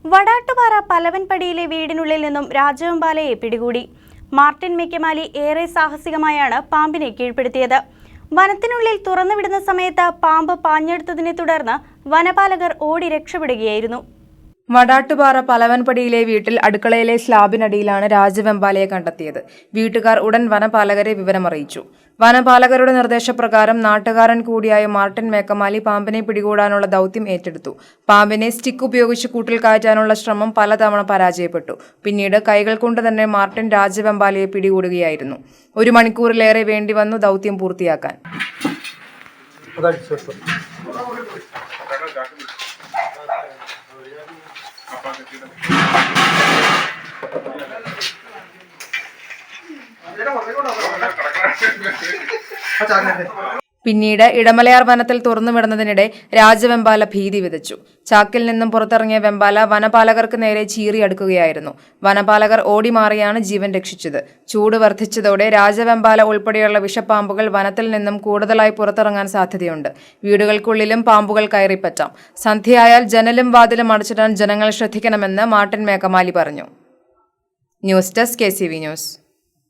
വടാട്ടുപാറ പലവൻപടിയിലെ വീടിനുള്ളിൽ നിന്നും രാജവെമ്പാലയെ പിടികൂടി. മാർട്ടിൻ മേക്കമാലി ഏറെ സാഹസികമായാണ് പാമ്പിനെ കീഴ്പ്പെടുത്തിയത്. വനത്തിനുള്ളിൽ തുറന്നുവിടുന്ന സമയത്ത് പാമ്പ് പാഞ്ഞെടുത്തതിനെ തുടർന്ന് വനപാലകർ ഓടി രക്ഷപ്പെടുകയായിരുന്നു. വടാട്ടുപാറ പലവൻപടിയിലെ വീട്ടിൽ അടുക്കളയിലെ സ്ലാബിനടിയിലാണ് രാജവെമ്പാലയെ കണ്ടെത്തിയത്. വീട്ടുകാർ ഉടൻ വനപാലകരെ വിവരമറിയിച്ചു. വനപാലകരുടെ നിർദ്ദേശപ്രകാരം നാട്ടുകാരൻ കൂടിയായ മാർട്ടിൻ മേക്കമാലി പാമ്പിനെ പിടികൂടാനുള്ള ദൗത്യം ഏറ്റെടുത്തു. പാമ്പിനെ സ്റ്റിക്ക് ഉപയോഗിച്ച് കൂട്ടിൽ കയറ്റാനുള്ള ശ്രമം പലതവണ പരാജയപ്പെട്ടു. പിന്നീട് കൈകൾ കൊണ്ട് തന്നെ മാർട്ടിൻ രാജവെമ്പാലയെ പിടികൂടുകയായിരുന്നു. 1 മണിക്കൂറിലേറെ വേണ്ടിവന്നു ദൗത്യം പൂർത്തിയാക്കാൻ. പിന്നീട് ഇടമലയാർ വനത്തിൽ തുറന്നുവിടുന്നതിനിടെ രാജവെമ്പാല ഭീതി വിതച്ചു. ചാക്കിൽ നിന്നും പുറത്തിറങ്ങിയ വെമ്പാല വനപാലകർക്ക് നേരെ ചീറിയടുക്കുകയായിരുന്നു. വനപാലകർ ഓടിമാറിയാണ് ജീവൻ രക്ഷിച്ചത്. ചൂട് വർദ്ധിച്ചതോടെ രാജവെമ്പാല ഉൾപ്പെടെയുള്ള വിഷപ്പാമ്പുകൾ വനത്തിൽ നിന്നും കൂടുതലായി പുറത്തിറങ്ങാൻ സാധ്യതയുണ്ട്. വീടുകൾക്കുള്ളിലും പാമ്പുകൾ കയറിപ്പറ്റാം. സന്ധ്യയായാൽ ജനലും വാതിലും അടച്ചിടാൻ ജനങ്ങൾ ശ്രദ്ധിക്കണമെന്ന് മാർട്ടിൻ മേക്കമാലി പറഞ്ഞു. News desk KCV news.